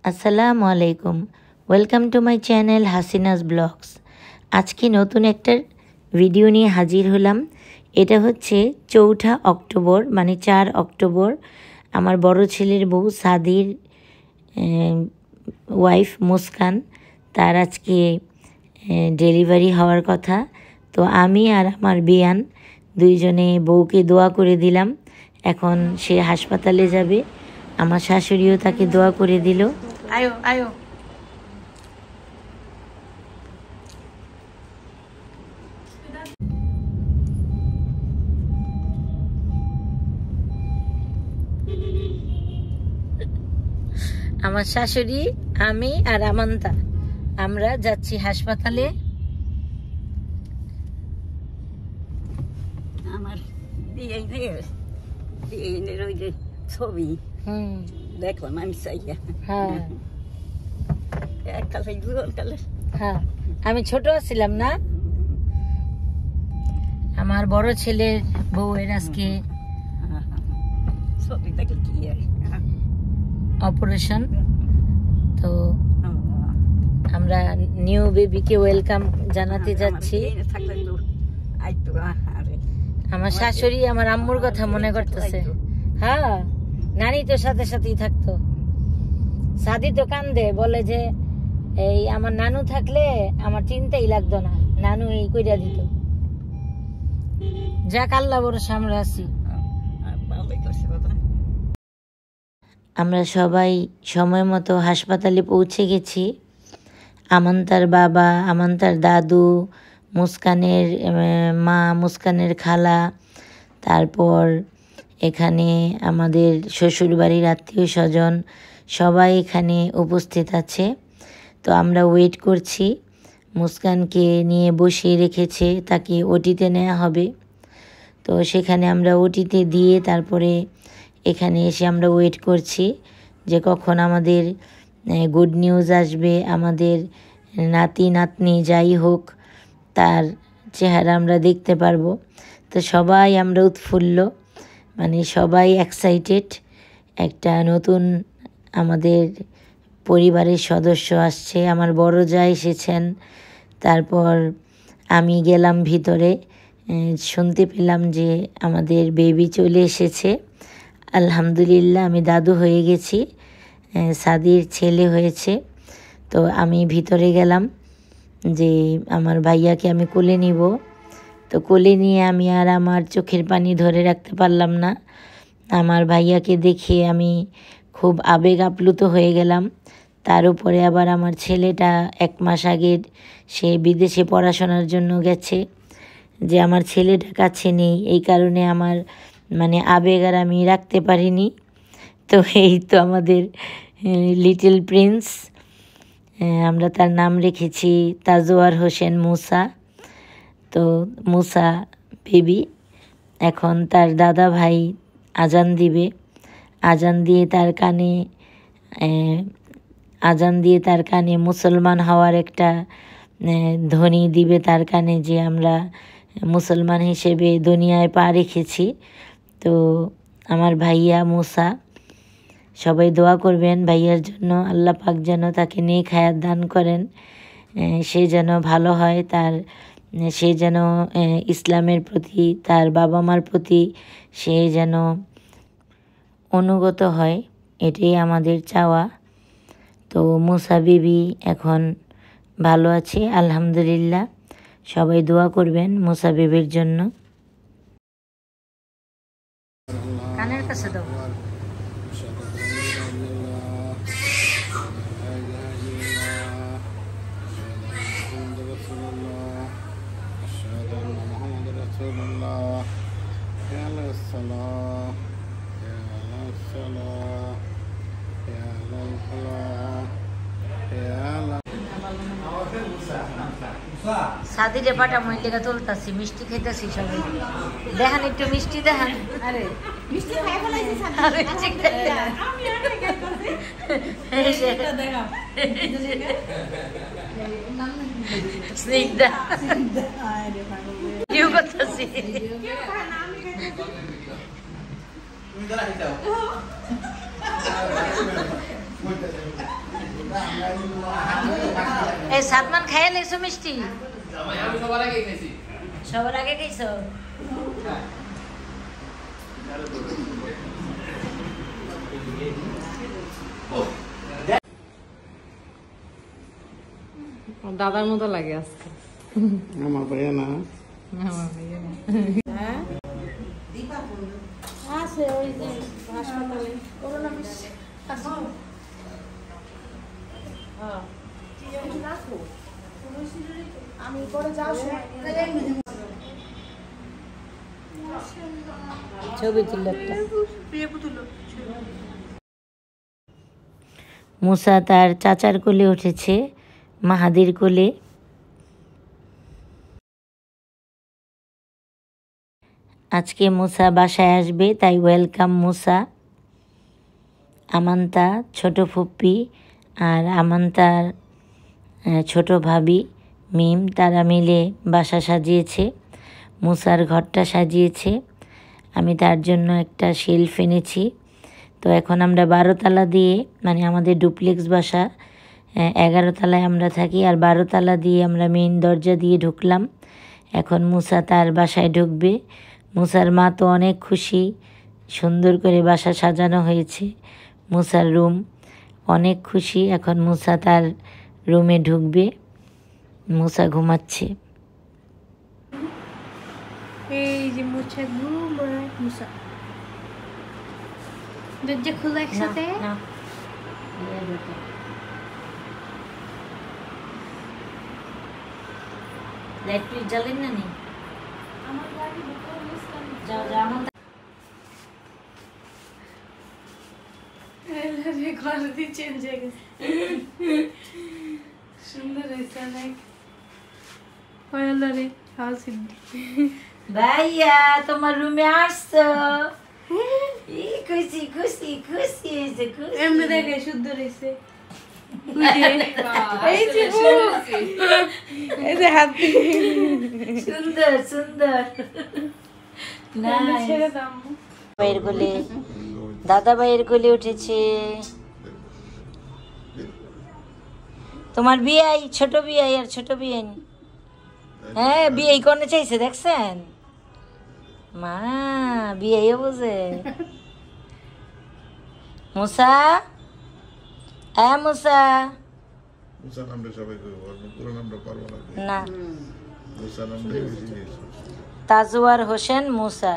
আসসালামু আলাইকুম। Welcome to my channel Hasina's blogs. আজকে নতুন একটা ভিডিও নিয়ে হাজির হলাম। এটা হচ্ছে 4 অক্টোবর, মানে 4 অক্টোবর আমার বড় ছেলের বউ সাদির ওয়াইফ মুস্কান, তার আজকে ডেলিভারি হওয়ার কথা। তো আমি আর আমার বিয়ান দুইজনে বউকে দোয়া করে দিলাম। এখন সে হাসপাতালে যাবে। আমার শাশুড়িও তাকে দোয়া করে দিল। আয়ো আয়ো। আমার শাশুড়ি, আমি আর আমান্তা আমরা যাচ্ছি হাসপাতালে। আমার বিয়ের ওই যে ছবি দেখলাম আমি চাইয়া। হ্যাঁ এককালে হ্যাঁ, আমি ছোট ছিলাম না। আমার বড় ছেলের বউয়ের আজকে ছবি দেখলে কি অপারেশন। তো আমরা নিউ বেবিকে ওয়েলকাম জানাতে যাচ্ছি। আমার শাশুড়ি আমার আম্মুর কথা মনে করতেছে। হ্যাঁ, নানি তো সাথে সাথেই থাকতো। সাদি তো কান্দে, বলে যে এই আমার নানু থাকলে আমার চিন্তাই লাগতো না, নানু এই কইরা দিত। যাক, আল্লাহ ভরসা আমরা আছি। আমরা সবাই সময় মতো হাসপাতালে পৌঁছে গেছি। আমান্তার বাবা, আমান্তার দাদু, মুস্কানের মা, মুস্কানের খালা, তারপর এখানে আমাদের শ্বশুরবাড়ির আত্মীয় স্বজন সবাই এখানে উপস্থিত আছে। তো আমরা ওয়েট করছি। মুস্কানকে নিয়ে বসিয়ে রেখেছে, তাকে ওটিতে নেওয়া হবে। তো সেখানে আমরা ওটিতে দিয়ে তারপরে এখানে এসে আমরা ওয়েট করছি যে কখন আমাদের গুড নিউজ আসবে। আমাদের নাতি নাতনি যাই হোক, তার চেহারা আমরা দেখতে পারবো। তো সবাই আমরা উৎফুল্ল, মানে সবাই এক্সাইটেড। একটা নতুন আমাদের পরিবারের সদস্য আসছে। আমার বড় জা এসেছেন। তারপর আমি গেলাম ভিতরে, শুনতে পেলাম যে আমাদের বেবি চলে এসেছে। আলহামদুলিল্লাহ, আমি দাদু হয়ে গেছি, সাদির ছেলে হয়েছে। তো আমি ভিতরে গেলাম যে আমার ভাইয়াকে আমি কোলে নিব। তো কোলে নিয়ে আমি আর আমার চোখের পানি ধরে রাখতে পারলাম না। আমার ভাইয়াকে দেখে আমি খুব আবেগ আপ্লুত হয়ে গেলাম। তার উপরে আবার আমার ছেলেটা 1 মাস আগে সে বিদেশে পড়াশোনার জন্য গেছে, যে আমার ছেলেটা কাছে নেই। এই কারণে আমার মানে আবেগ আর আমি রাখতে পারিনি। তো এই তো আমাদের লিটল প্রিন্স, আমরা তার নাম রেখেছি তাজওয়ার হোসেন মুসা। তো মুসা বেবি এখন তার দাদা ভাই আজান দিবে। আজান দিয়ে তার কানে মুসলমান হওয়ার একটা ধ্বনি দিবে তার কানে, যে আমরা মুসলমান হিসেবে দুনিয়ায় পা রেখেছি। তো আমার ভাইয়া মুসা, সবাই দোয়া করবেন ভাইয়ার জন্য। আল্লাহ পাক যেন তাকে নেক হায়াত দান করেন, সে যেন ভালো হয়, সে যেন ইসলামের প্রতি, তার বাবা মার প্রতি সে যেন অনুগত হয়, এটাই আমাদের চাওয়া। তো মুসা বিবি এখন ভালো আছে আলহামদুলিল্লাহ। সবাই দোয়া করবেন মুসা বিবির জন্য। কানের কাছে দাও। সাদিরে পাটা মই লেগে তুলতাছি, মিষ্টি খাইতেছি সবাই। দেখান একটু মিষ্টি, দেখান। আরে মিষ্টি খাই ফেলাইছি সাদি। আমি আর খাইতাছি। এই যে দেখাও স্নিগ্ধা, আরে পাগল ভিডিও করতেছি। কেউ খায় না, আমি খাইতাছি। তুমি দাঁড়া খাইতাও। এই সাতমান খাইয়া লেছো মিষ্টি সবার আগে খাইছো দাদার মতো লাগে আজকে আমার ভাইয়া না আমার ভাইয়া না আছে ওই যে হাসপাতালে করোনা আমি পরে যাওয়ার সময় ছবি তুলল একটা মুসা তার চাচার কোলে উঠেছে মাহাদির কোলে আজকে মুসা বাসায় আসবে তাই ওয়েলকাম মুসা আমান্তা ছোট ফুপ্পি আর আমান্তার ছোট ভাবি মিম তারা মিলে বাসা সাজিয়েছে মুসার ঘরটা সাজিয়েছে আমি তার জন্য একটা শেলফ এনেছি তো এখন আমরা 12 তালা দিয়ে মানে আমাদের ডুপ্লেক্স বাসা 11 তলায় আমরা থাকি আর 12 তালা দিয়ে আমরা মেইন দরজা দিয়ে ঢুকলাম এখন মুসা তার বাসায় ঢুকবে মুসার মা তো অনেক খুশি সুন্দর করে বাসা সাজানো হয়েছে মুসার রুম অনেক খুশি এখন মুসা তার রুমে ঢুকবে মুসা ঘুমাচ্ছে এই যে মুসার রুম মুসা দরজা খোলা একসাথে লাইট প্লিজ জ্বালেন না নি যাও যাও আমার চেঞ্জ হয়ে গেছে সুন্দর হয়েছে অনেক রে ভাইয়া তোমার রুমে আসছো খুশি খুশি খুশি হয়েছে খুশি এমনি দেখে শুদ্ধ রয়েছে সুন্দর সুন্দর ভাইয়ের কোলে দাদা ভাইয়ের কোলে উঠেছে তোমার বিয়াই ছোট বিয়াই আর ছোট বিয়াই হ্যাঁ বিয়াই করতে চাইছে দেখছেন মা বিয়াইও বোঝে মুসা মুসা মুসা নামটা সবাই করবো পুরো নামটা পারবো না মুসা নামটাই বেশি নিয়েছে তাজওয়ার হোসেন মুসা